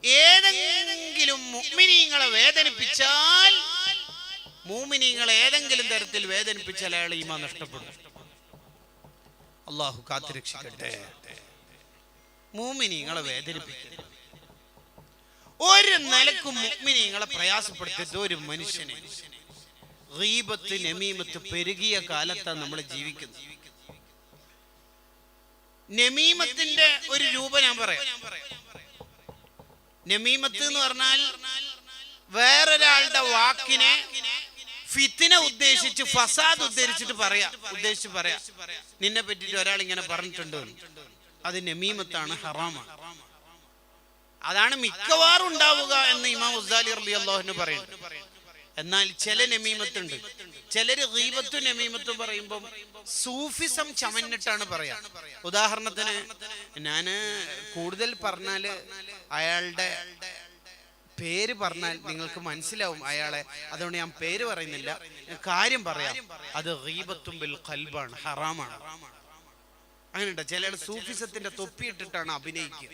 ഏതെങ്കിലും മുഅ്മിനീങ്ങളെ വേദനിപ്പിച്ചാൽ, മുഅ്മിനീങ്ങളെ ഏതെങ്കിലും തരത്തിൽ വേദനിപ്പിച്ചാൽ അയാൾ ഈമാൻ നഷ്ടപ്പെടും. അല്ലാഹു കാത്തുരക്ഷിക്കട്ടെ. മുഅ്മിനീങ്ങളെ വേദനിപ്പിക്കരുത്. ഒരു നിലക്കും മുഅ്മിനീങ്ങളെ പ്രയാസപ്പെടുത്തരുത് ഒരു മനുഷ്യനെ. ഗീബത്ത് നമീമത്ത് പെരുകിയ കാലത്താണ് നമ്മൾ ജീവിക്കുന്നത്. നമീമത്തിന്റെ ഒരു രൂപം ഞാൻ പറയാം. നമീമത്ത് എന്ന് പറഞ്ഞാൽ വേറൊരാളുടെ വാക്കിനെ ഫിത്ന ഉദ്ദേശിച്ച്, ഫസാദ് ഉദ്ദേശിച്ചിട്ട് ഉദ്ദേശിച്ച് പറയാ. നിന്നെ പറ്റിയിട്ട് ഒരാൾ ഇങ്ങനെ പറഞ്ഞിട്ടുണ്ട്, അത് നമീമത്താണ്, ഹറാമാണ്. അതാണ് മിക്കവാറും ഉണ്ടാവുക എന്ന് ഇമാം ഗസാലി റളിയല്ലാഹു അൻഹു പറയുന്നു. എന്നാൽ ചില നമീമത്തുണ്ട്. ചിലര് ഗീബത്തും നമീമത്തും പറയുമ്പോൾ സൂഫിസം ചമന്നിട്ടാണ് പറയാ. ഉദാഹരണത്തിന്, ഞാന് കൂടുതൽ പറഞ്ഞാല് അയാളുടെ പേര് പറഞ്ഞാൽ നിങ്ങൾക്ക് മനസ്സിലാവും അയാളെ, അതുകൊണ്ട് ഞാൻ പേര് പറയുന്നില്ല, കാര്യം പറയാം. അത് ഗീബത്തും ബിൽ ഖൽബാണ്, ഹറാമാണ്. അങ്ങനെയുണ്ട്. ചില സൂഫിസത്തിന്റെ തൊപ്പിയിട്ടിട്ടാണ് അഭിനയിക്കുക.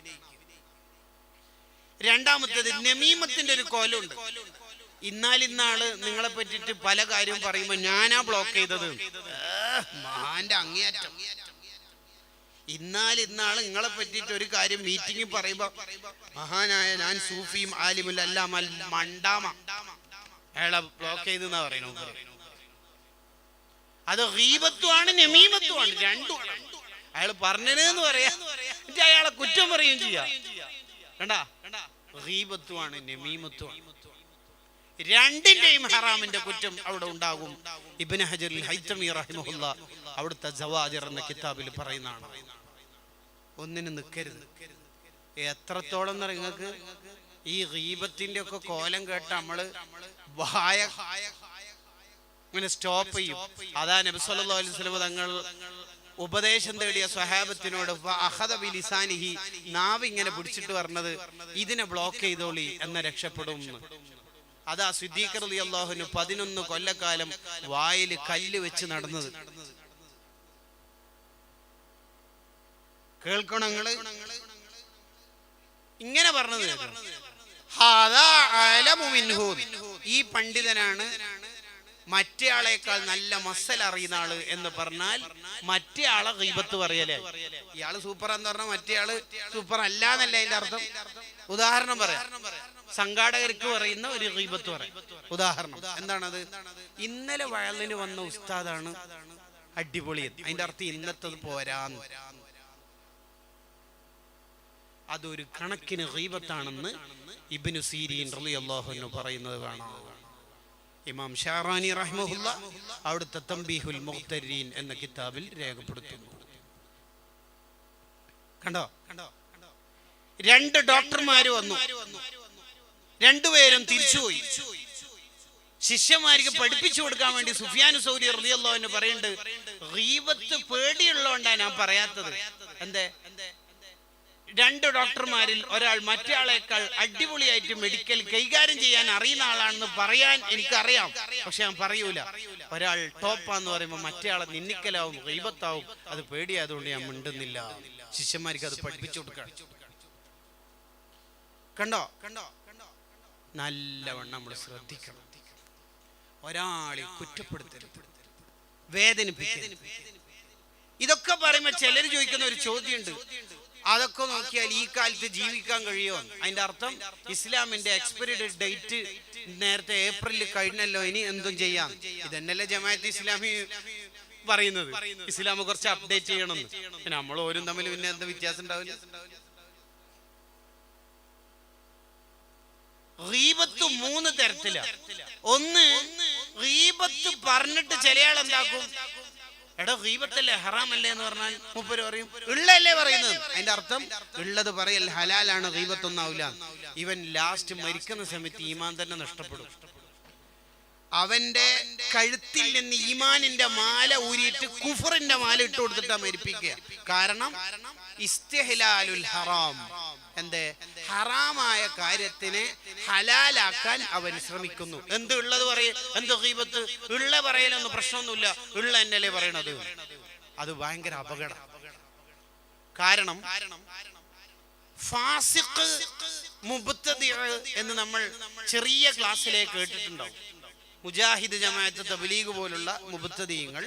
രണ്ടാമത്തേത് നമീമത്തിന്റെ ഒരു കോലുണ്ട്. ഇന്നാളിന്നാള് നിങ്ങളെ പറ്റിട്ട് പല കാര്യവും പറയുമ്പോ ഞാനാ ബ്ലോക്ക് ചെയ്തത്, മാന്റെ അങ്ങേയറ്റം. ഇന്നാളിന്നാള് നിങ്ങളെ പറ്റിട്ട് ഒരു കാര്യം മീറ്റിംഗിൽ പറയുമ്പോ മഹാനായ ഞാൻ സൂഫിയും ആലിമുൽ അല്ലാമ മണ്ടാമ അയാളെ ബ്ലോക്ക് ചെയ്തെന്നാ പറയുന്നത്. അത് ഗീബത്തുമാണ് നമീമത്തുമാണ്, രണ്ടുമാണ്. അയാൾ പറഞ്ഞതെന്ന് പറയാ, എന്നിട്ട് അയാളെ കുറ്റം പറയുകയും ചെയ്യാം. കണ്ടാ, ഗീബത്തുമാണ് നമീമത്തുമാണ്. രണ്ടിന്റെയും ഹറാമിന്റെ കുറ്റം അവിടെ ഉണ്ടാകും. ഇബ്നു ഹജറുൽ ഹൈതമി റഹിമഹുല്ലാ അവിടുത്തെ സവാജിർ എന്ന കിതാബിൽ പറയുന്നതാണ്. ഒന്നിനും നിൽക്കരുത്. എത്രത്തോളം നിങ്ങൾക്ക് ഈ ഗീബത്തിന്റെ ഒക്കെ കോലം കേട്ട് നമ്മള് വായ ഇങ്ങനെ സ്റ്റോപ്പ് ചെയ്യും. അതാ നബി സല്ലല്ലാഹു അലൈഹി വസല്ലം തങ്ങൾ ഉപദേശം തേടിയ സ്വഹാബത്തിനോട് ബിലിസാനിഹി, നാവ് ഇങ്ങനെ പിടിച്ചിട്ട് പറഞ്ഞത്, ഇതിനെ ബ്ലോക്ക് ചെയ്തോളി എന്ന രക്ഷപ്പെടും. അതാ സിദ്ദീഖ് റളിയല്ലാഹു അൻഹു 11 കൊല്ലക്കാലം വായിൽ കല്ല് വെച്ച് നടന്നത്. കേൾക്കണങ്ങള് ഇങ്ങനെ പറഞ്ഞത്, ഈ പണ്ഡിതനാണ് മറ്റേ ആളേക്കാൾ നല്ല മസൽ അറിയുന്ന ആള് എന്ന് പറഞ്ഞാൽ മറ്റേ ആളെ ഗീബത്ത് പറയലേ. ഇയാള് സൂപ്പർ എന്ന് പറഞ്ഞാൽ മറ്റേ ആള് സൂപ്പർ അല്ല എന്നല്ല അതിന്റെ അർത്ഥം. ഉദാഹരണം പറയാം. സംഘാടകർക്ക് പറയുന്ന ഒരു ഗീബത്ത് പറയാം. ഉദാഹരണം എന്താണത്? ഇന്നലെ വയലിന് വന്ന ഉസ്താദാണ് അടിപൊളി, അതിന്റെ അർത്ഥം ഇന്നത്തത് പോരാന്ന്. അതൊരു കണക്കിന് ഗീബത്താണെന്ന് ഇബ്നു സീരീൻ റളിയല്ലാഹു അൻഹു പറയുന്നത് കാണാം. ഇമാം ഷാറാനി റഹ്മഹുല്ലാ അവിടുത്തെ തംബീഹുൽ മുഖ്തരീൻ എന്ന കിതാബിൽ രേഖപ്പെടുത്തുന്നു. കണ്ടോ, രണ്ട് ഡോക്ടർമാര് വന്നു, രണ്ടുപേരും തിരിച്ചുപോയി. ശിഷ്യന്മാർക്ക് പഠിപ്പിച്ചു കൊടുക്കാൻ വേണ്ടി സുഫിയാൻ സൗരി റളിയല്ലാഹു അൻഹു പറയുന്നുണ്ട്, ഗീബത്ത് പേടിയുള്ളതുകൊണ്ടാണ് ഞാൻ പറയാത്തത്. എന്തേ? രണ്ട് ഡോക്ടർമാരിൽ ഒരാൾ മറ്റേ ആളേക്കാൾ അടിപൊളിയായിട്ട് മെഡിക്കൽ കൈകാര്യം ചെയ്യാൻ അറിയുന്ന ആളാണെന്ന് പറയാൻ എനിക്കറിയാം, പക്ഷെ ഞാൻ പറയൂല. ഒരാൾ ടോപ്പാന്ന് പറയുമ്പോൾ മറ്റേ ആളെ നിന്ദിക്കലാവും, ഗീബത്താവും. അത് പേടിയായതുകൊണ്ട് ഞാൻ മിണ്ടുന്നില്ല. ശിഷ്യന്മാർക്ക് അത് പഠിപ്പിച്ചു കൊടുക്കണം. കണ്ടോ, നല്ലവണ്ണം നമ്മൾ ശ്രദ്ധിക്കണം. ഒരാളെ കുറ്റപ്പെടുത്തരുത്, വേദനിപ്പിക്കരുത്. ഇതൊക്കെ പറയുമ്പോ ചിലർ ചോദിക്കുന്ന ഒരു ചോദ്യമുണ്ട്, അതൊക്കെ നോക്കിയാൽ ഈ കാലത്ത് ജീവിക്കാൻ കഴിയുമോ? അതിന്റെ അർത്ഥം ഇസ്ലാമിന്റെ എക്സ്പയറി ഡേറ്റ് നേരത്തെ ഏപ്രിലിൽ കഴിഞ്ഞല്ലോ, ഇനി എന്തും ചെയ്യാം. ഇതന്നല്ലേ ജമാഅത്ത് ഇസ്ലാമി പറയുന്നത്, ഇസ്ലാം കുറച്ച് അപ്ഡേറ്റ് ചെയ്യണമെന്ന്. പിന്നെ നമ്മൾ ഓരും തമ്മിൽ പിന്നെ എന്താ വ്യത്യാസം ഉണ്ടാവില്ല. ഗീബത്ത് 3 തരത്തിലാണ്. ഒന്ന്, ഗീബത്ത് പറഞ്ഞിട്ട് ചിലയാൾ എന്താക്കും, എടാ ഗീബത്തല്ലേ ഹറാമല്ലേ എന്ന് പറഞ്ഞാൽ മൂപ്പര് പറയും ഉള്ളല്ലേ പറയുന്നത്. അതിന്റെ അർത്ഥം ഉള്ളത് പറയൽ ഹലാലാണ്, ഗീബത്തൊന്നാവില്ല. ഇവൻ ലാസ്റ്റ് മരിക്കുന്ന സമയത്ത് ഈമാൻ തന്നെ നഷ്ടപ്പെടും. അവന്റെ കഴുത്തിൽ നിന്ന് ഈമാനിന്റെ മാല ഊരിയിട്ട് കുഫറിന്റെ മാല ഇട്ട് കൊടുത്തിട്ടാ മരിപ്പിക്കുക. കാരണം ഇസ്തിഹ്ലാലുൽ ഹറാം, എന്തേ? ഹറാമായ കാര്യത്തിനെ ഹലാലാക്കാൻ അവൻ ശ്രമിക്കുന്നു. എന്ത് ഉള്ളത് പറയ, എന്ത് ഗീബത്ത്? ഉള്ള പറയലൊന്നും പ്രശ്നമൊന്നുമില്ല, ഉള്ള എന്നല്ലേ പറയണത്. അത് ഭയങ്കര അപകടം. കാരണം ഫാസിഖ് മുബ്തദി എന്ന് നമ്മൾ ചെറിയ ക്ലാസ്സിലേക്ക് കേട്ടിട്ടുണ്ടാവും. മുജാഹിദ് ജമാഅത്ത് തബ്ലീഗ് പോലുള്ള മുബ്തദിയങ്ങൾ,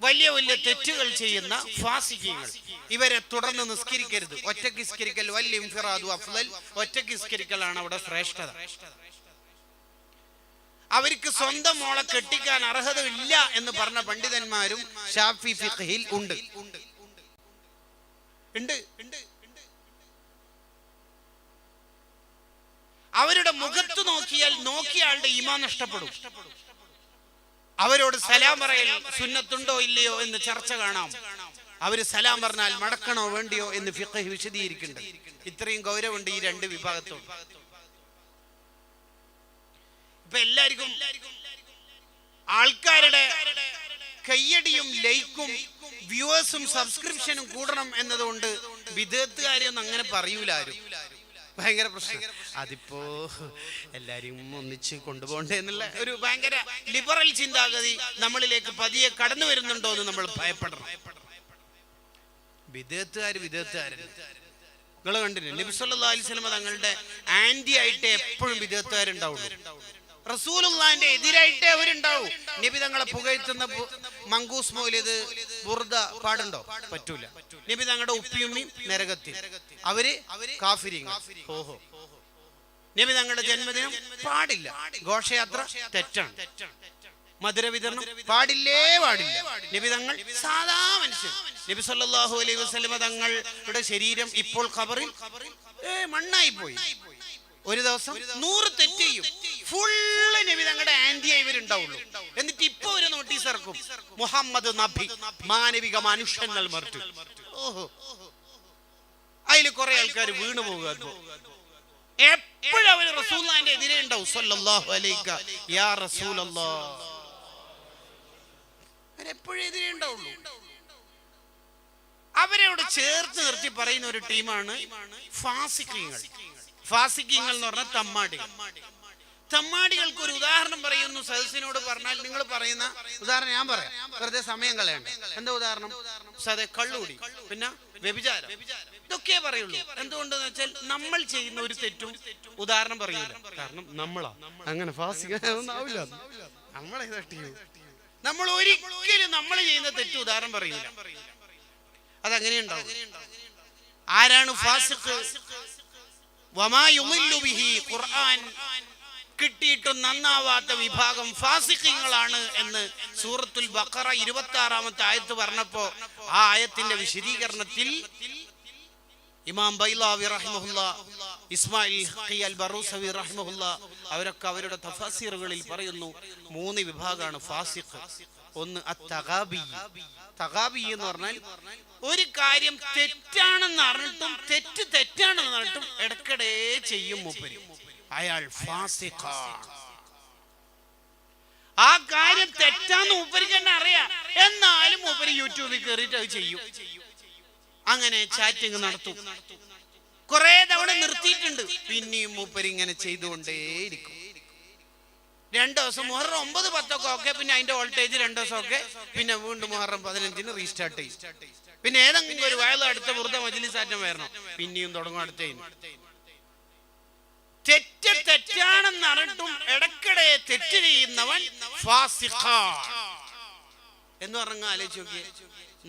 വലിയ വലിയ തെറ്റുകൾ ചെയ്യുന്ന ഫാസിഖീങ്ങൾ, ഇവരെ തുടർന്ന് നിസ്കരിക്കരുത്. ഒറ്റയ്ക്ക് നിസ്കരിക്കൽ വൽ ഇൻഫിറാദു അഫ്ളൽ, ഒറ്റയ്ക്ക് നിസ്കരിക്കലാണ് അവിടെ ശ്രേഷ്ഠത. അവർക്ക് സ്വന്തം മോളെ കെട്ടിക്കാൻ അർഹത ഇല്ല എന്ന് പറഞ്ഞ പണ്ഡിതന്മാരും ഷാഫി ഫിഖ്ഹിൽ ഉണ്ട്. അവരുടെ മുഖത്ത് നോക്കിയാൽ നോക്കിയാളുടെ ഈമാൻ നഷ്ടപ്പെടും. അവരോട് സലാം പറയൽ സുന്നത്തുണ്ടോ ഇല്ലയോ എന്ന് ചർച്ച കാണാം. അവര് സലാം പറഞ്ഞാൽ മടക്കണോ വേണ്ടിയോ എന്ന് ഫിഖ് വിശദീകരിക്കുന്നുണ്ട്. ഇത്രയും ഗൗരവമുണ്ട് ഈ രണ്ട് വിഭാഗത്തോട്. ഇപ്പൊ എല്ലാവർക്കും ആൾക്കാരുടെ കയ്യടിയും ലൈക്കും വ്യൂവേഴ്സും സബ്സ്ക്രിപ്ഷനും കൂടണം എന്നതുകൊണ്ട് വിദേഹത്തുകാരെയൊന്നും അങ്ങനെ പറയൂല ആരും. ഭയങ്കര പ്രശ്നം. അതിപ്പോ എല്ലാരും ഒന്നിച്ച് കൊണ്ടുപോകണ്ടേ എന്നുള്ള ഒരു ഭയങ്കര ലിബറൽ ചിന്താഗതി നമ്മളിലേക്ക് പതിയെ കടന്നു വരുന്നുണ്ടോ എന്ന് നമ്മൾ ഭയപ്പെടണം. വിദേഹത്തുകാര് നിങ്ങൾ കണ്ടില്ലേ, നബി സല്ലല്ലാഹു അലൈഹി വസല്ലം തങ്ങളുടെ ആന്റി ആയിട്ട് എപ്പോഴും വിദേഹത്തുകാരുണ്ടാവുള്ളൂ. റസൂലുള്ളാഹിന്റെ എതിരായിട്ടേ അവരുണ്ടാവൂ. നബി തങ്ങളെ പുകഴ്ത്തുന്ന മങ്കൂസ് മൗലിദ് ബുർദ പാടുണ്ടോ? പറ്റൂല. നബി തങ്ങളുടെ ഉപ്പിയുമ്മയും നരകത്തിൽ, അവര് കാഫിരിങ്ങൾ. ഓഹോ, നബി തങ്ങളുടെ ജന്മദിനം പാടില്ല, ഘോഷയാത്ര തെറ്റാണ്, മധുര വിതരണം പാടില്ല. നബി തങ്ങൾ സാധാ മനുഷ്യൻ. നബി സല്ലല്ലാഹു അലൈഹി വസല്ലം തങ്ങളുടെ ശരീരം ഇപ്പോൾ ഖബറിൽ മണ്ണായി പോയി. ഒരു ദിവസം 100 തെറ്റ് ചെയ്യും. ഫുള്ള് നബി തങ്ങളുടെ ആന്റി ഇവരുണ്ടാവുള്ളൂ. എന്നിട്ട് ഇപ്പൊ ഒരു നോട്ടീസ് ഇറക്കും, മുഹമ്മദ് നബി മാനവിക മനുഷ്യൻ മറിച്ചു. ഓഹോ, അതിൽ കുറെ ആൾക്കാർ വീണു പോകുക. എപ്പോഴും അവര് റസൂലുള്ളാഹിന്റെ എതിരെ ഉണ്ടാവും. സല്ലല്ലാഹു അലൈക യാ റസൂലല്ലാഹ്, അവരെപ്പോഴും എതിരെ ഉണ്ടാവുള്ളൂ. അവരോട് ചേർത്ത് നിർത്തി പറയുന്ന ഒരു ടീമാണ് ഫാസിഖീങ്ങൾ. ഫാസിഖീങ്ങൾ എന്ന് പറഞ്ഞാൽ തമ്മാടികൾക്ക് ഒരു ഉദാഹരണം പറയുന്നു. സദസ്സിനോട് പറഞ്ഞാൽ നിങ്ങൾ പറയുന്ന ഉദാഹരണം ഞാൻ പറയാം, വെറുതെ സമയം കളയണ്ട. എന്താ ഉദാഹരണം? കള്ളുകൂടി, പിന്നെ വ്യഭിചാരം, ഇതൊക്കെ പറയുള്ളൂ. എന്തുകൊണ്ടെന്ന് വെച്ചാൽ നമ്മൾ ചെയ്യുന്ന ഒരു തെറ്റും ഉദാഹരണം പറയൂല. കാരണം നമ്മളാ അങ്ങനെ ഫാസിഖാവില്ല. നമ്മളെ നമ്മൾ ഒരിക്കലും നമ്മൾ ചെയ്യുന്ന തെറ്റ് ഉദാഹരണം പറയൂല. അതങ്ങനെയുണ്ടാവും. ആരാണ് ഫാസിഖ്? വമാ യുളില്ലു ബിഹി, ഖുർആൻ കിട്ടിയിട്ടും നന്നാവാത്ത വിഭാഗം ഫാസിഖീങ്ങളാണ് എന്ന് സൂറത്തുൽ ബഖറ 26-ാമത്തെ ആയത്ത് പറഞ്ഞപ്പോ ആ ആയത്തിന്റെ വിശദീകരണത്തിൽ ഇമാം ബൈലാവി റഹിമഹുല്ലാ, ഇസ്മായിൽ അൽ ബറൂസവി റഹിമഹുല്ലാ, അവരൊക്കെ അവരുടെ തഫാസീറുകളിൽ പറയുന്നു 3 വിഭാഗമാണ് ഫാസിഖ്. ഒന്ന് അത്തഗാബി. തഗാബി എന്ന് പറഞ്ഞാൽ ഒരു കാര്യം തെറ്റാണെന്ന് അറിഞ്ഞിട്ടും തെറ്റാണെന്ന് പറഞ്ഞിട്ടും ഇടയ്ക്കിടെ ചെയ്യും മൂപ്പര്, അയാൾ ഫാസിഖാണ്. ആ കാര്യം തെറ്റാന്ന് മൂപ്പർക്ക് തന്നെ അറിയാം, എന്നാലും മൂപ്പര് യൂട്യൂബിൽ കയറിയിട്ട് അത് ചെയ്യും. അങ്ങനെ ചാറ്റിങ് നടത്തും. കുറെ തവണ നിർത്തിയിട്ടുണ്ട്, പിന്നെയും മൂപ്പര് ഇങ്ങനെ ചെയ്തുകൊണ്ടേയിരിക്കും. 2 ദിവസം മുഹറം 9, 10 ഒക്കെ, പിന്നെ അതിന്റെ വോൾട്ടേജ് 2 ദിവസം ഒക്കെ, പിന്നെ വീണ്ടും മുഹറം 15 റീസ്റ്റാർട്ട് ചെയ്യും. പിന്നെ ഏതെങ്കിലും ഒരു വയൽ അടുത്ത വെറുതെ മജ്‌ലിസാറ്റം വരണം, പിന്നെയും തുടങ്ങും അടുത്ത. തെറ്റാണെന്ന് അറിഞ്ഞിട്ടും ഇടയ്ക്കിടെ തെറ്റ് ചെയ്യുന്നവൻ ഫാസിഖാണ് എന്ന് പറഞ്ഞ ആലോചിച്ച് നോക്കിയേ.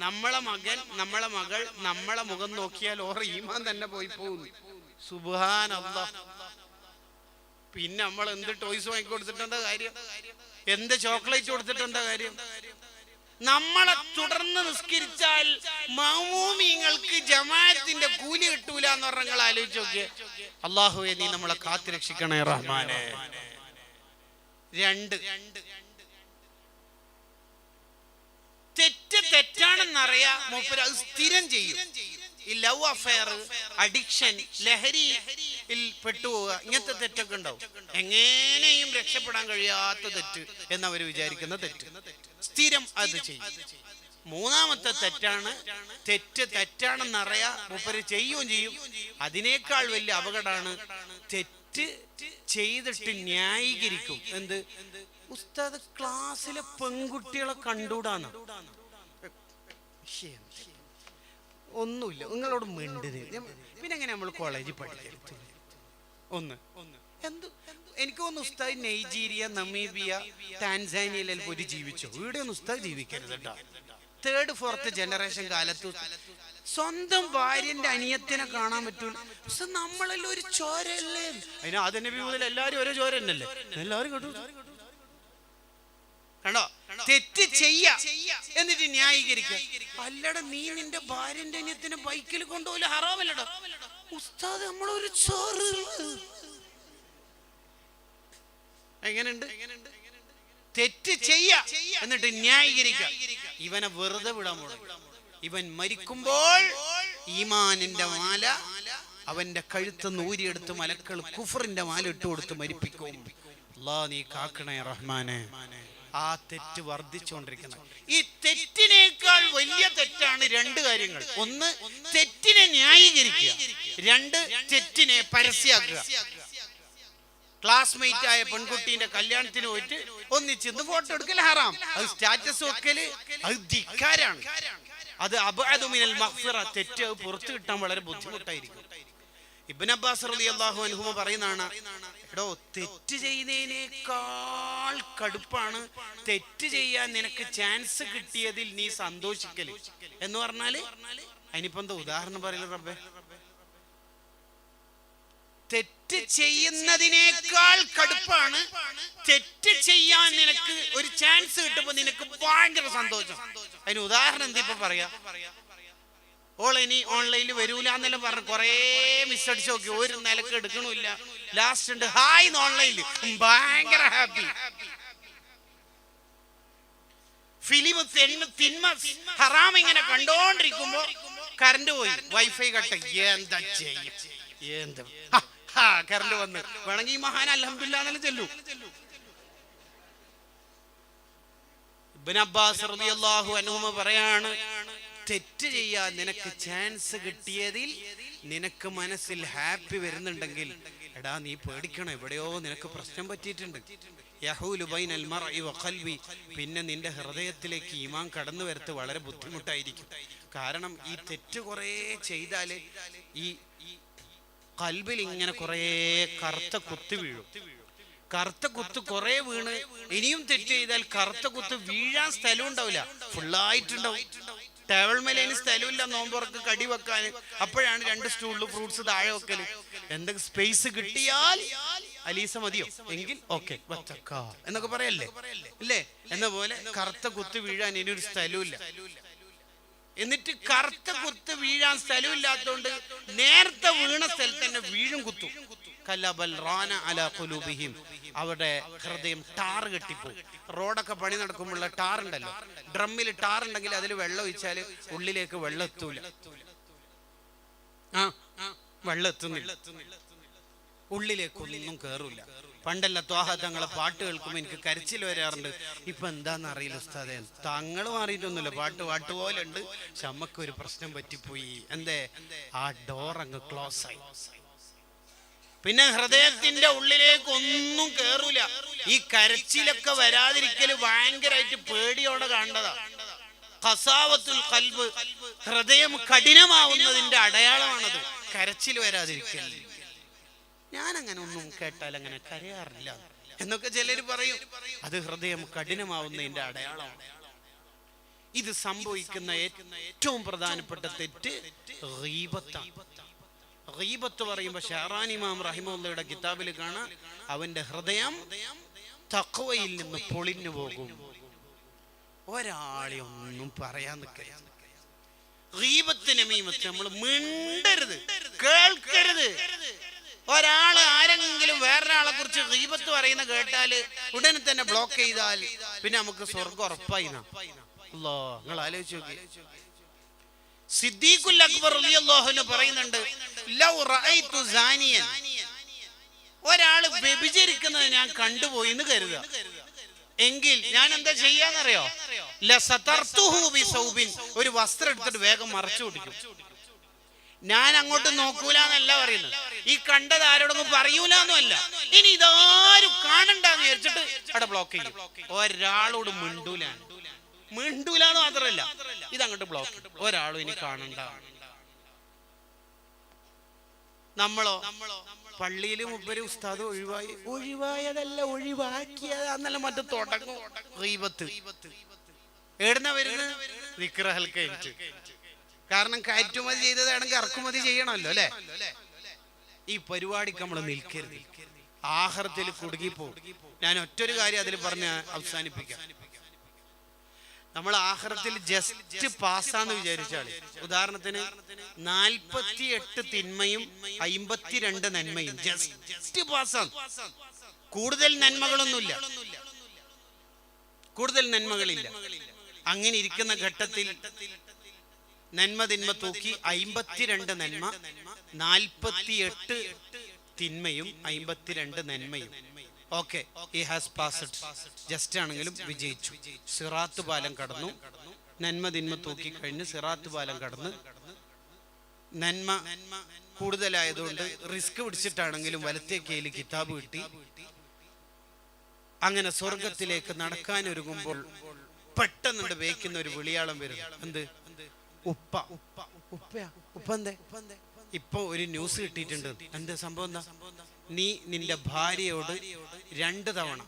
നമ്മളെ മകൻ, നമ്മളെ മകൾ നമ്മളെ മുഖം നോക്കിയാൽ ഓർ ഈമാൻ തന്നെ പോയി പോകുന്നു. സുബ്ഹാനല്ലാഹ്. പിന്നെ നമ്മൾ എന്ത് ടോയ്സ് വാങ്ങി കൊടുത്തിട്ടെന്താ കാര്യം? എന്ത് ചോക്ലേറ്റ് കൊടുത്തിട്ടെന്താ കാര്യം? നമ്മളെ തുടർന്ന് നിസ്കരിച്ചാൽ മഅ്മൂമീങ്ങൾക്ക് ജമാഅത്തിന്റെ കൂലി കിട്ടൂല എന്ന് പറഞ്ഞാൽ ആലോചിച്ച് നോക്കിയേ. അല്ലാഹുവേ, നീ നമ്മളെ കാത്തുരക്ഷിക്കണേ റഹ്മാനെ. 2, തെറ്റാണെന്നറിയാ മൂപ്പര് അത് സ്ഥിരം ചെയ്യും. ഈ ലവ് അഫെയർ, അഡിക്ഷൻ, ലഹരിയിൽ പെട്ടുപോവുക, ഇങ്ങനത്തെ തെറ്റൊക്കെ ഉണ്ടാവും. എങ്ങനെയും രക്ഷപ്പെടാൻ കഴിയാത്ത തെറ്റ് എന്നവർ വിചാരിക്കുന്ന തെറ്റ് സ്ഥിരം അത് ചെയ്യും. 3-ാമത്തെ തെറ്റാണ്, തെറ്റാണെന്നറിയാ മൂപ്പര് ചെയ്യുകയും ചെയ്യും. അതിനേക്കാൾ വലിയ അപകടമാണ് തെറ്റ് ചെയ്തിട്ട് ന്യായീകരിക്കും. എന്ത് ഉസ്താദ്, ക്ലാസ്സിലെ പെൺകുട്ടികളെ കണ്ടൂടാന്ന്. ഒന്നുമില്ല, നിങ്ങളോട് മിണ്ടുന്നത്. പിന്നെ എങ്ങനെ നമ്മൾ കോളേജിൽ പഠിക്കരുത്? ഒന്ന് എന്ത് എനിക്ക് തോന്നുന്നു ഉസ്താദ് നൈജീരിയ, നമീബിയ, ടാൻസാനിയയിൽ പോയി ജീവിച്ചോ? ഇവിടെ ഒന്നും ഉസ്താദ് ജീവിക്കരുത് കേട്ടോ. 3rd 4th ജനറേഷൻ കാലത്ത് സ്വന്തം ഭാര്യന്റെ അനിയത്തിനെ കാണാൻ പറ്റൂല. പക്ഷെ നമ്മളെല്ലാം ഒരു ചോരല്ലേ? അതിന് ആദ്യ നബി മുതൽ എല്ലാവരും ഓരോ ചോര തന്നെയല്ലേ? എല്ലാവരും കേട്ടു കണ്ടോ? തെറ്റ് ചെയ്യാ എന്നിട്ട് ന്യായീകരിക്കുക. അല്ലട, നീ നിന്റെ ഭാര്യന്റെ അനിയത്തിനെ ബൈക്കിൽ കൊണ്ടുപോയില്ല, ഹറാമല്ലടോ ഉസ്താദ്. നമ്മളൊരു ചോറ് എങ്ങനെയുണ്ട്? തെറ്റ് ചെയ്യാ എന്നിട്ട് ന്യായീകരിക്കുക. ഇവനെ വെറുതെ വിടാൻ പോകണം. ഇവൻ മരിക്കുമ്പോൾ ഈമാനിന്റെ മാല അവന്റെ കഴുത്തുനിന്ന് ഊരിയെടുത്ത് മലക്കൾ കുഫറിന്റെ മാല ഇട്ടുകൊടുത്ത് മരിപ്പിക്കും. അല്ലാഹ് നീ കാക്കണേ റഹ്മാനെ. ആ തെറ്റ് വർദ്ധിച്ചുകൊണ്ടിരിക്കുന്നത്. ഈ തെറ്റിനേക്കാൾ വലിയ തെറ്റാണ് 2 കാര്യങ്ങൾ. ഒന്ന്, തെറ്റിനെ ന്യായീകരിക്കുക. 2, തെറ്റിനെ പരസ്യമാക്കുക. ക്ലാസ്മേറ്റ് ആയ പെൺകുട്ടീന്റെ കല്യാണത്തിന് പോയിട്ട് ഒന്നിച്ചിന്ന് ഫോട്ടോ എടുക്കൽ ഹറാം. അത് സ്റ്റാറ്റസ് വെക്കല്, അത് ധിക്കാരാണ്. അത് അബ്അദു മിനൽ മഗ്ഫിറ. തെറ്റ് പുറത്തു കിട്ടാൻ വളരെ ബുദ്ധിമുട്ടായിരിക്കും. ഇബ്നു അബ്ബാസ് റളിയല്ലാഹു അൻഹു പറയുന്നതാണ്, എടോ തെറ്റ് ചെയ്യുന്നതിനേക്കാൾ കടുപ്പാണ് തെറ്റ് ചെയ്യാൻ നിനക്ക് ചാൻസ് കിട്ടിയതിൽ നീ സന്തോഷിക്കല് എന്ന് പറഞ്ഞാല്. അതിനിപ്പോ എന്താ ഉദാഹരണം പറയല് റബ്ബേ? തെറ്റ് ചെയ്യുന്നതിനേക്കാൾ കടുപ്പാണ് തെറ്റ് ചെയ്യാൻ നിനക്ക് ഒരു ചാൻസ് കിട്ടുമ്പോ നിനക്ക് ഭയങ്കര സന്തോഷം. അതിന് ഉദാഹരണം എന്താ ഇപ്പൊ പറയാ? ഓളിനി ഓൺലൈനിൽ വരൂല എന്നെല്ലാം പറഞ്ഞു കൊറേ മിസ്സടിച്ച് നോക്കി, ഒരു നിലക്ക് എടുക്കണില്ല. ലാസ്റ്റ് ഉണ്ട് ഹായ് ഓൺലൈനിൽ, ഭയങ്കര ഹാപ്പി. ഫിലിം തിന്മ ഹറാം ഇങ്ങനെ കണ്ടോണ്ടിരിക്കുമ്പോ കറണ്ട് പോയി, വൈഫൈ കട്ട. എന്താ ചെയ്യും? എന്താ കറണ്ട് വന്ന് വേണമെങ്കിൽ ഈ മഹാൻ അൽഹംദുലില്ലാഹ് എന്നെല്ലാം ചെല്ലു. ഇബ്നു അബ്ബാസ് റളിയല്ലാഹു അൻഹു പറയാണ്, തെറ്റ് ചെയ്യാൻ നിനക്ക് ചാൻസ് കിട്ടിയതിൽ നിനക്ക് മനസ്സിൽ ഹാപ്പി വരുന്നുണ്ടെങ്കിൽ എടാ നീ പേടിക്കണം, എവിടെയോ നിനക്ക് പ്രശ്നം പറ്റിയിട്ടുണ്ട്. യഹൂലു ബൈനൽ മർഇ വഖൽബി. പിന്നെ നിന്റെ ഹൃദയത്തിലേക്ക് ഈമാൻ കടന്നു വരത്ത് വളരെ ബുദ്ധിമുട്ടായിരിക്കും. കാരണം ഈ തെറ്റ് കുറേ ചെയ്താല് ഈ കൽബിൽ ഇങ്ങനെ കുറേ കറുത്ത കുത്ത് വീഴും. കറുത്ത കുത്ത് കുറെ വീണ് ഇനിയും തെറ്റ് ചെയ്താൽ കറുത്ത കുത്ത് വീഴാൻ സ്ഥലം ഉണ്ടാവില്ല, ഫുള്ളായിട്ടുണ്ടാവും. ടേബിൾ മേലേന് സ്ഥലമില്ല നോമ്പുറക്ക് കടി വെക്കാൻ. അപ്പോഴാണ് 2 സ്റ്റൂളിൽ ഫ്രൂട്ട്സ് താഴെ വെക്കല്. എന്തെങ്കിലും സ്പേസ് കിട്ടിയാൽ അലീസ മതിയോ എങ്കിൽ ഓക്കെ എന്നൊക്കെ പറയല്ലേ അല്ലേ? എന്ന പോലെ കറുത്ത കുത്ത് വീഴാൻ ഇനി ഒരു സ്ഥലമില്ല. എന്നിട്ട് കറുത്ത കുത്ത് വീഴാൻ സ്ഥലമില്ലാത്തോണ്ട് നേരത്തെ വീണ സ്ഥലത്ത് തന്നെ വീഴും കുത്തും. കല്ലബൽ റാന അലാ ഖുലൂബിഹിം. അവിടെ ഹൃദയം ടാർ കെട്ടിപ്പോകും. റോഡൊക്കെ പണി നടക്കുമ്പോഴുള്ള ടാർ ഉണ്ടല്ലോ, ഡ്രമ്മിൽ ടാർ ഉണ്ടെങ്കിൽ അതിൽ വെള്ളം ഒഴിച്ചാല് ഉള്ളിലേക്ക് വെള്ളം എത്തൂല. വെള്ളം എത്തുന്നില്ല, ഉള്ളിലേക്കൊന്നും കേറൂല. പണ്ടല്ല ത്വാഹ തങ്ങളെ പാട്ട് കേൾക്കുമ്പോൾ എനിക്ക് കരച്ചിൽ വരാറുണ്ട്. ഇപ്പൊ എന്താന്ന് അറിയില്ല ഉസ്താദേ, തങ്ങൾ മാറിയിട്ടൊന്നുമില്ല, പാട്ട് പോലെ ഉണ്ട്. പക്ഷെ അമ്മക്കൊരു പ്രശ്നം പറ്റിപ്പോയി. എന്തേ? ആ ഡോർ അങ്ങ് ക്ലോസ് ആയി. പിന്നെ ഹൃദയത്തിന്റെ ഉള്ളിലേക്ക് ഒന്നും കേറൂല. ഈ കരച്ചിലൊക്കെ വരാതിരിക്കല് ഭയങ്കരമായിട്ട് പേടിയോടെ കാണേണ്ടതാ. ഖസാവത്തുൽ ഖൽബ്, ഹൃദയം കഠിനമാവുന്നതിന്റെ അടയാളമാണത്. കരച്ചിൽ വരാതിരിക്കൽ. ഞാൻ അങ്ങനെ ഒന്നും കേട്ടാൽ അങ്ങനെ കരയാറില്ല എന്നൊക്കെ ചിലർ പറയും. അത് ഹൃദയം കഠിനമാവുന്നതിന്റെ അടയാളമാണ്. ഇത് സംഭവിക്കുന്ന ഏറ്റവും പ്രധാനപ്പെട്ട തെറ്റ് ഗീബത്താണ്. ഗീബത്ത് പറയുമ്പോൾ ഷാറാനി ഇമാം റഹിമഹുള്ളയുടെ കിതാബിൽ കാണാം, അവന്റെ ഹൃദയം തഖ്വയിൽ നിന്ന് പൊളിഞ്ഞു പോകും. ഒരാളെ ഒന്നും പറയാൻ നിൽക്കരുത്. ഗീബത്ത് നമീമത്ത് നമ്മൾ മിണ്ടരുത്, കേൾക്കരുത്. ഒരാള് ആരെങ്കിലും വേറൊരാളെ കുറിച്ച് ഗീബത്ത് പറയുന്ന കേട്ടാല് ഉടനെ തന്നെ ബ്ലോക്ക് ചെയ്താൽ പിന്നെ നമുക്ക് സ്വർഗം ഉറപ്പായി. അല്ലാ, നിങ്ങൾ ആലോചിച്ച് നോക്കി. സിദ്ദീഖുൽ അക്ബർ റളിയല്ലാഹു അൻഹു പറയുന്നുണ്ട്, ലൗ റഅയ്തു സാനിയൻ, ഒരാള് വ്യഭിചരിക്കുന്നത് ഞാൻ കണ്ടുപോയി എന്ന് കരുതുക, എങ്കിൽ ഞാൻ എന്താ ചെയ്യാന്നറിയോ? ലസതർതുഹു ബിസൗബിൻ, ഒരു വസ്ത്രം എടുത്തിട്ട് വേഗം മറച്ചു പിടിക്കും. ഞാൻ അങ്ങോട്ട് നോക്കൂലെന്നല്ല പറയുന്നത്, ഈ കണ്ടത് ആരോടൊന്നും പറയൂലെന്നുമല്ല. ഇനി ഇതാരും കാണണ്ടെന്ന് വിചാരിച്ചിട്ട് അവിടെ ബ്ലോക്ക് ചെയ്യും. ഒരാളോട് മിണ്ടൂലെന്ന് മാത്രമല്ല, ഇതങ്ങോട്ട് ബ്ലോക്ക്. ഒരാളും ഇനി കാണണ്ട. നമ്മളോ പള്ളിയിൽ മുമ്പര് ഉസ്താദ് ഒഴിവായതല്ല ഒഴിവാക്കിയതാന്നല്ല മറ്റു തുടങ്ങും ഗീബത്ത്. എവിടുന്ന വരുന്നത്? ദിക്ർ ഹൽക്കയിറ്റ്. കാരണം കയറ്റുമതി ചെയ്തതാണെങ്കിൽ ഇറക്കുമതി ചെയ്യണമല്ലോ അല്ലെ. ഈ പരിപാടിക്ക് നമ്മൾ നിൽക്കരുത്, ആഖിറത്തിൽ കുടുങ്ങിപ്പോകും. ഞാൻ ഒറ്റൊരു കാര്യം അതിൽ പറഞ്ഞ് അവസാനിപ്പിക്കാം. നമ്മൾ ആഖിറത്തിൽ ജസ്റ്റ് പാസ്സാന്ന് വിചാരിച്ചാല്, ഉദാഹരണത്തിന് 48 തിന്മയും 52 നന്മയും, ജസ്റ്റ് പാസ്സാണ്. കൂടുതൽ നന്മകളൊന്നുമില്ല, കൂടുതൽ നന്മകളില്ല. അങ്ങനെ ഇരിക്കുന്ന ഘട്ടത്തിൽ നന്മ തിന്മ തൂക്കി 52 നന്മ, 48 തിന്മയും 52 നന്മയും. Okay, he has passed. Just ആണെങ്കിലും വിജയിച്ചു. സിറാത്ത് പാലം കടന്നു. നന്മ തിന്മ തൂക്കി കഴിഞ്ഞ് സിറാത്ത് പാലം കടന്ന്, നന്മ കൂടുതലായതുകൊണ്ട് റിസ്ക് പിടിച്ചിട്ടാണെങ്കിലും വലത്തേ കയ്യിൽ കിതാബ് കിട്ടി. അങ്ങനെ സ്വർഗത്തിലേക്ക് നടക്കാൻ ഒരുങ്ങുമ്പോൾ പെട്ടെന്നുണ്ട് വേക്കുന്ന ഒരു വിളിയാളം വരും. എന്ത്? ഉപ്പ. ഉപ്പയാ? ഉപ്പ എന്തേ? ഇപ്പൊ ഒരു ന്യൂസ് കിട്ടിയിട്ടുണ്ട്. എന്ത് സംഭവം? എന്താ? നീ നിന്റെ ഭാര്യയോട് 2 തവണ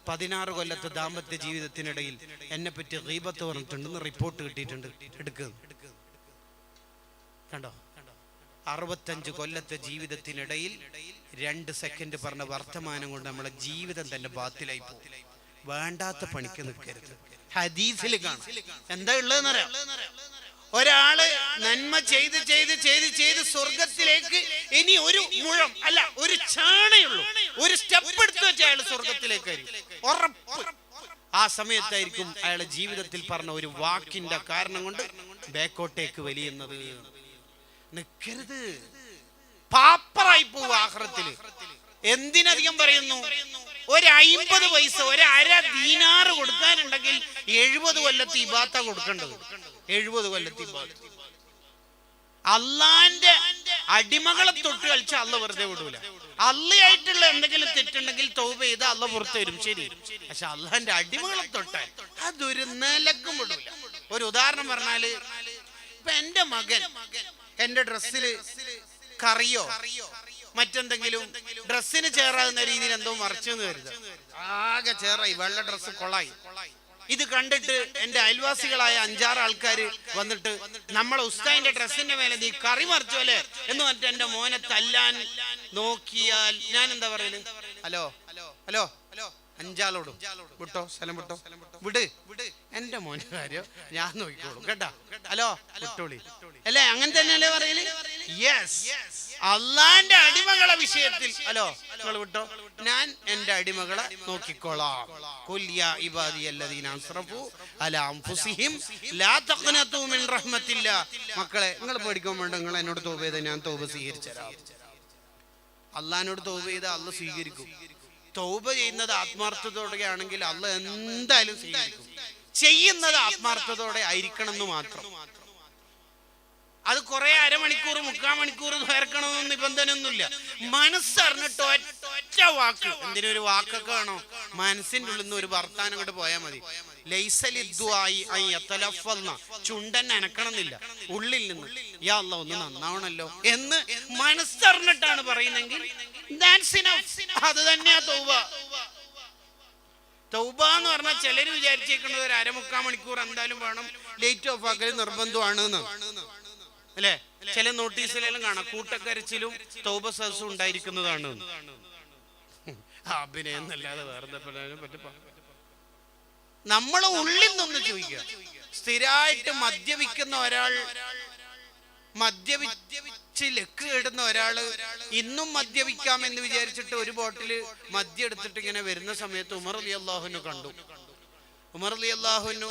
16 കൊല്ലത്തെ ദാമ്പത്യ ജീവിതത്തിനിടയിൽ എന്നെ പറ്റി ഗീബത്ത് പറഞ്ഞിട്ടുണ്ടെന്ന് റിപ്പോർട്ട് കിട്ടിയിട്ടുണ്ട്. എടുക്കുന്നു. കണ്ടോ? 65 കൊല്ലത്തെ ജീവിതത്തിനിടയിൽ 2 സെക്കൻഡ് പറഞ്ഞ വർത്തമാനം കൊണ്ട് നമ്മളെ ജീവിതം തന്നെ ബാത്തിലായി പോകും. വേണ്ടാത്ത പണിക്ക് നിൽക്കരുത്. ഹദീസിൽ കാണാം. എന്താ ഉള്ളതെന്നറിയാം? ഒരാള് നന്മ ചെയ്ത് ചെയ്ത് ചെയ്ത് ചെയ്ത് സ്വർഗത്തിലേക്ക് ഇനി ഒരു മുഴം അല്ല, ഒരു ചാണയുള്ളൂ, ഒരു സ്റ്റെപ്പ് എടുത്തു വെച്ച അയാൾ സ്വർഗത്തിലേക്ക് ഉറപ്പ്. ആ സമയത്തായിരിക്കും അയാളെ ജീവിതത്തിൽ പറഞ്ഞ ഒരു വാക്കിന്റെ കാരണം കൊണ്ട് ബാക്കോട്ടേക്ക് വലിയുന്നത്. നിൽക്കരുത്, പാപ്പറായി പോവുക ആഖിറത്തില്. എന്തിനധികം പറയുന്നു? ഒരു 50 പൈസ, ഒരു അര ദീനാറ് കൊടുക്കാനുണ്ടെങ്കിൽ 70 കൊല്ലത്ത് ഇബാത്ത കൊടുക്കേണ്ടത്. 70 കൊല്ലത്ത് ഇബാത്ത. അള്ളാന്റെ അടിമകളെ തൊട്ട് കളിച്ച അള്ള വെറുതെ വിടൂല. അള്ളയായിട്ടുള്ള എന്തെങ്കിലും തെറ്റുണ്ടെങ്കിൽ തൗബ ചെയ്ത് അള്ള പുറത്തു വരും, ശരി. പക്ഷെ അള്ളാന്റെ അടിമകളെ തൊട്ടാൽ അതൊരു നിലക്കും വിടൂല. ഒരു ഉദാഹരണം പറഞ്ഞാല്, ഇപ്പൊ എന്റെ മകൻ എന്റെ ഡ്രസ്സില് കറിയോ മറ്റെന്തെങ്കിലും ഡ്രസ്സിന് ചേരാവുന്ന രീതിയിൽ എന്തോ മറിച്ചെന്ന് കരുതുക. ആകെ ചേറായി, വെള്ള ഡ്രസ്സ് കൊളായി. ഇത് കണ്ടിട്ട് എന്റെ അയൽവാസികളായ 5-6 ആൾക്കാര് വന്നിട്ട് നമ്മളെ ഉസ്താദിന്റെ ഡ്രസ്സിന്റെ മേലെ നീ കറി മറിച്ചു അല്ലേ എന്ന് പറഞ്ഞിട്ട് എന്റെ മോനെ തല്ലാൻ നോക്കിയാൽ ഞാൻ എന്താ പറയല്? ഹലോ ഹലോ ഹലോ, 5 ആളോടും വിട്ടോ, സ്ഥലം വിട്ടോ, വിട്, എന്റെ മോന്റെ കാര്യം ഞാൻ നോക്കിക്കോളും കേട്ടാ, ഹലോ വിട്ടോളി അല്ലേ? അങ്ങനെ തന്നെയല്ലേ പറയല്? യെസ്. അള്ളാന്റെ അടിമകളെ വിഷയത്തിൽ ഹലോ നിങ്ങൾ വിട്ടോ, ഞാൻ എന്റെ അടിമകളെ നോക്കിക്കോളാം. ഖുൽ യാ ഇബാദിയല്ലദീന അസ്റഫു അലാ അൻഫുസിഹിം ലാ തഖ്നതു മിൻ റഹ്മത്തില്ലാ. മക്കളെ, നിങ്ങൾ പേടിക്കാൻ വേണ്ട, നിങ്ങൾ എന്നോട് തൗബ ചെയ്താൽ ഞാൻ തൗബ സ്വീകരിച്ചുതരാം. അള്ളാഹിനോട് തൗബ ചെയ്താൽ അള്ളാഹ് സ്വീകരിക്കും. തൗബ ചെയ്യുന്നത് ആത്മാർത്ഥതയോടെ ആണെങ്കിൽ അള്ളാഹ് എന്തായാലും സ്വീകരിക്കും. ചെയ്യുന്നത് ആത്മാർത്ഥതയോടെ ആയിരിക്കണം എന്ന് മാത്രം. അത് കുറെ അരമണിക്കൂർ 3/4 മണിക്കൂർ ചേർക്കണമെന്ന് നിബന്ധനയൊന്നുമില്ല. മനസ്സറിഞ്ഞിട്ട് ഒറ്റ വാക്ക്, എന്തിനൊരു വാക്കൊക്കെ വേണോ? മനസ്സിന്റെ ഉള്ളിൽ നിന്ന് ഒരു വർത്താനം കൊണ്ട് പോയാൽ മതി. ചുണ്ടൻ അനക്കണമെന്നില്ല, ഉള്ളിൽ നിന്ന് യാ അല്ലാഹ് ഒന്ന് നന്നാവണല്ലോ എന്ന് മനസ്സറിഞ്ഞിട്ടാണ് പറയുന്നെങ്കിൽ അത് തന്നെയാ തൗബ. തൗബ എന്ന് പറഞ്ഞാൽ ചിലര് വിചാരിച്ചേക്കുന്നത് ഒരു 3/4 മണിക്കൂർ എന്തായാലും വേണം, ലേറ്റ് ഓഫ് ആക്കൽ നിർബന്ധമാണ് അല്ലെ? ചില നോട്ടീസിലെല്ലാം കാണാം കൂട്ടക്കരച്ചിലും തൗബ സദസ്സും ഉണ്ടായിരിക്കുന്നതാണ്. അഭിനയം എന്നല്ലാതെ വേറെ നമ്മളെ ഉള്ളിൽ നിന്ന് ചോദിക്കുക. സ്ഥിരമായിട്ട് മദ്യപിക്കുന്ന ഒരാൾ, മദ്യപിച്ച് ലക്ക് ഇടുന്ന ഒരാള് ഇന്നും മദ്യപിക്കാം എന്ന് വിചാരിച്ചിട്ട് ഒരു ബോട്ടില് മദ്യം എടുത്തിട്ട് ഇങ്ങനെ വരുന്ന സമയത്ത് ഉമർ റളിയല്ലാഹു അൻഹു കണ്ടു. ഉമർ റളിയല്ലാഹു അൻഹു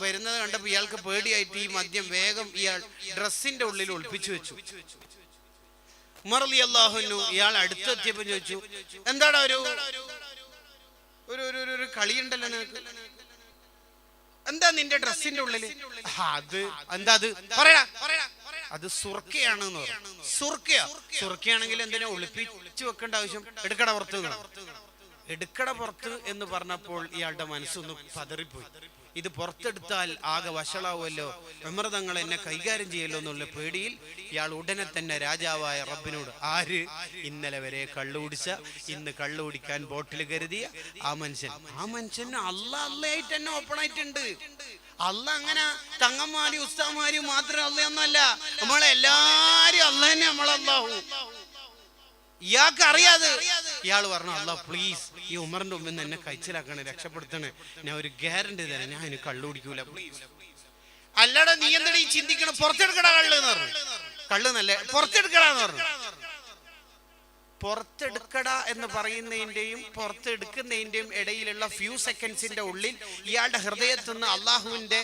വരുന്നത് കണ്ടപ്പോൾ ഇയാൾക്ക് പേടിയായിട്ട് ഈ മദ്യം വേഗം ഇയാൾ ഡ്രസ്സിന്റെ ഉള്ളിൽ ഒളിപ്പിച്ചു വെച്ചു. ഉമർ റളിയല്ലാഹു അൻഹു ഇയാൾ അടുത്തെത്തിയപ്പോൾ ചോദിച്ചു, എന്താടാ ഒരു കളിയുണ്ടല്ലോ നിനക്ക്, എന്താ നിന്റെ ഡ്രസ്സിന്റെ ഉള്ളില്? അത് എന്താ? അത് പറയാ, അത് സുർക്കയാണെന്ന് പറഞ്ഞു. സുർക്കയാണെങ്കിൽ എന്തിനാ ഒളിപ്പിച്ചു വെക്കേണ്ട ആവശ്യം? എടുക്കട പുറത്ത്. എടുക്കട പുറത്ത് എന്ന് പറഞ്ഞപ്പോൾ ഇയാളുടെ മനസ്സൊന്ന് പതറിപ്പോയി. ഇത് പുറത്തെടുത്താൽ ആകെ വഷളാവുമല്ലോ, ഉമർ തങ്ങൾ എന്നെ കൈകാര്യം ചെയ്യല്ലോ എന്നുള്ള പേടിയിൽ ഇയാൾ ഉടനെ തന്നെ രാജാവായ റബ്ബിനോട്, ആര് ഇന്നലെ വരെ കള്ളുകുടിച്ച, ഇന്ന് കള്ളുകുടിക്കാൻ ബോട്ടിൽ കരുതിയ ആ മനുഷ്യന് അള്ളായിട്ട് തന്നെ ഓപ്പൺ ആയിട്ടുണ്ട്. അല്ല അങ്ങനെ തങ്ങന്മാരും ഉസ്താമാരും മാത്രം അല്ലയൊന്നല്ല, നമ്മളെല്ലാരും അല്ല തന്നെ നമ്മളല്ലാഹു. ഇയാൾക്ക് അറിയാതെ ഇയാൾ പറഞ്ഞു, അല്ലാ പ്ലീസ് ഈ ഉമറിന്റെ മുമ്പിൽ എന്നെ കഴിച്ചിലാക്കണേ, രക്ഷപ്പെടുത്തണേ, ഞാൻ ഒരു ഗ്യാരണ്ടി തരാം, ഞാൻ അതിന് കള്ളു കുടിക്കൂല പ്ലീസ്. അല്ലടാ നീ എന്താ ഈ ചിന്തിക്കണം, പുറത്തെടുക്കടാ കള്ള് എന്ന് പറഞ്ഞു. കള്ള് നല്ല പുറത്തെടുക്കടാന്ന് പറഞ്ഞു. പുറത്തെടുക്കട എന്ന് പറയുന്നതിന്റെയും പുറത്തെടുക്കുന്നതിന്റെയും ഇടയിലുള്ള ഫ്യൂ സെക്കൻഡ്സിന്റെ ഉള്ളിൽ ഇയാളുടെ ഹൃദയത്തിൽ നിന്ന് അള്ളാഹുവിന്റെ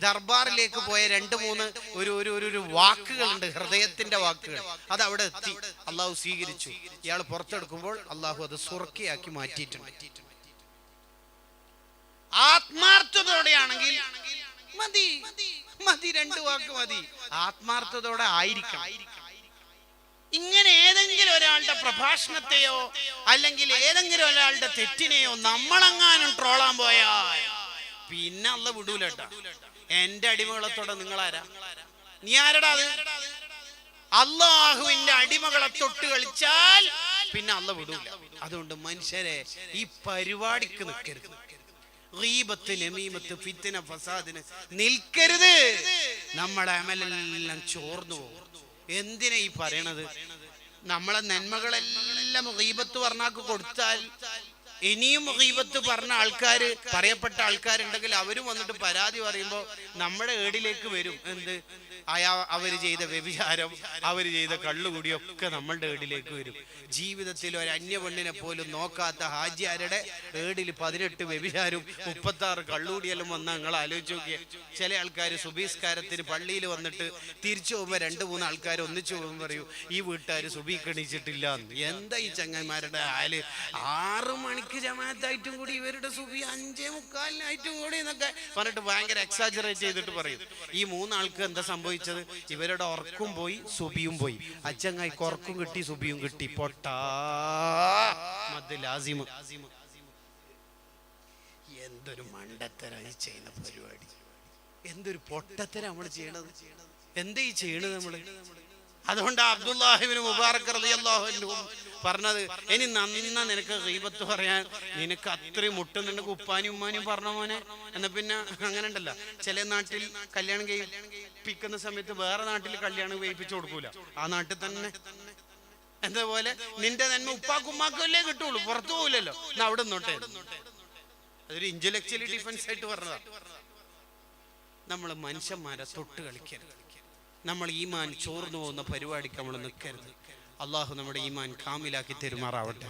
ദർബാറിലേക്ക് പോയ 2-3 ഒരു വാക്കുകളുണ്ട്, ഹൃദയത്തിന്റെ വാക്കുകൾ. അത് അവിടെ എത്തി, അള്ളാഹു സ്വീകരിച്ചു. ഇയാൾ പുറത്തെടുക്കുമ്പോൾ അള്ളാഹു അത് സുർക്കയാക്കി മാറ്റിയിട്ടുണ്ട്. ആത്മാർത്ഥതയോടെയാണെങ്കിൽ മതി, 2 വാക്ക് മതി. ആത്മാർത്ഥതയോടെ ആയിരിക്കണം. ഇങ്ങനെ ഏതെങ്കിലും ഒരാളുടെ പ്രഭാഷണത്തെയോ അല്ലെങ്കിൽ ഏതെങ്കിലും ഒരാളുടെ തെറ്റിനെയോ നമ്മളെങ്ങാനും ട്രോളാൻ പോയാൽ പിന്നെ അല്ല വിടൂലട്ടാ. എന്റെ അടിമകളത്തോടെ നിങ്ങളാരാ? നീ ആരടാ? അത് അള്ളാഹുവിന്റെ അടിമകളെ തൊട്ട് കളിച്ചാൽ പിന്നെ അല്ല വിടൂല. അതുകൊണ്ട് മനുഷ്യരെ ഈ പരിപാടിക്ക് നിൽക്കരുത്. ഗീബത്ത്, നമീമത്ത്, ഫിത്ന, ഫസാദിന് നിൽക്കരുത്. നമ്മുടെ അമലെല്ലാം ചോർന്നു പോകും. എന്തിനാ ഈ പറയണത്? നമ്മളെ നന്മകളെല്ലാം ഗീബത്ത് പറഞ്ഞാക്ക് കൊടുത്താൽ ഇനിയും ഗീബത്ത് പറഞ്ഞ ആൾക്കാര്, പറയപ്പെട്ട ആൾക്കാരുണ്ടെങ്കിൽ അവരും വന്നിട്ട് പരാതി പറയുമ്പോൾ നമ്മുടെ ഏടിലേക്ക് വരും. എന്ത്? അവര് ചെയ്ത വ്യഭിചാരം, അവര് ചെയ്ത കള്ളുകുടിയൊക്കെ നമ്മളുടെ ഏടിലേക്ക് വരും. ജീവിതത്തിൽ ഒരു അന്യപെണ്ണിനെ പോലും നോക്കാത്ത ഹാജിയാരുടെ ഏടിൽ 18 വ്യഭിചാരവും 36 കള്ളുകുടിയെല്ലാം വന്നാൽ നിങ്ങൾ ആലോചിച്ച് നോക്കിയേ. ചില ആൾക്കാർ സുബീസ്കാരത്തിന് പള്ളിയിൽ വന്നിട്ട് തിരിച്ചു പോകുമ്പോൾ 2-3 ആൾക്കാർ ഒന്നിച്ചു പോകുമ്പോൾ പറയൂ, ഈ വീട്ടുകാർ സുബീ കണിച്ചിട്ടില്ല. എന്താ ഈ ചങ്ങന്മാരുടെ ആല്? 6 മണിക്ക് ജമാഅത്തായിട്ടും കൂടി ഇവരുടെ സുബി 5:45 കൂടി എന്നൊക്കെ പറഞ്ഞിട്ട് ഭയങ്കര എക്സാജറേറ്റ് ചെയ്തിട്ട് പറയും. ഈ 3 ആൾക്ക് എന്താ സംഭവിച്ചത്? ഇവരുടെ ഉറക്കും പോയി, സുബിയും പോയി. അച്ചങ്ങായിക്ക് ഉറക്കും കിട്ടി, സുബിയും കിട്ടി. പൊട്ടാ മദ് ലാസിമ്. എന്തൊരു മണ്ടത്തരായി ചെയ്യുന്ന പരിപാടി, എന്തൊരു പൊട്ടത്തരം നമ്മൾ ചെയ്യണത്. എന്താ ഈ ചെയ്യണത് നമ്മള്? അതുകൊണ്ട് അബ്ദുല്ലാഹി ഇബ്നു മുബാറക് റളിയല്ലാഹു അൻഹു പറഞ്ഞത്, ഇനി നന്ന നിനക്ക് ഗീബത്ത് പറയാൻ നിനക്ക് അത്രയും മുട്ടുന്നുണ്ടെങ്കിൽ ഉപ്പാനും ഉമ്മാനും പറഞ്ഞ മോനെ. എന്നാ പിന്നെ അങ്ങനെ ഉണ്ടല്ലോ, ചില നാട്ടിൽ കല്യാണം കഴിപ്പിക്കുന്ന സമയത്ത് വേറെ നാട്ടിൽ കല്യാണം കഴിപ്പിച്ചു കൊടുക്കൂല, ആ നാട്ടിൽ തന്നെ. എന്താ പോലെ നിന്റെ നന്മ ഉപ്പാക്കും ഉമ്മാക്കുമല്ലേ കിട്ടുള്ളൂ, പുറത്തു പോകില്ലല്ലോ. എന്നാ അവിടെ നിന്നോട്ടെ. അതൊരു ഇന്റലക്ച്വലി ഡിഫൻസ് ആയിട്ട് പറഞ്ഞതാ. നമ്മൾ മനുഷ്യന്മാരെ തൊട്ട് കളിക്കരുത്. നമ്മൾ ഈമാൻ ചോർന്നു പോകുന്ന പരിപാടിക്ക് നമ്മൾ നിൽക്കരുത്. അള്ളാഹു നമ്മുടെ ഈമാൻ കാമിലാക്കി തെരുമാറാവട്ടെ.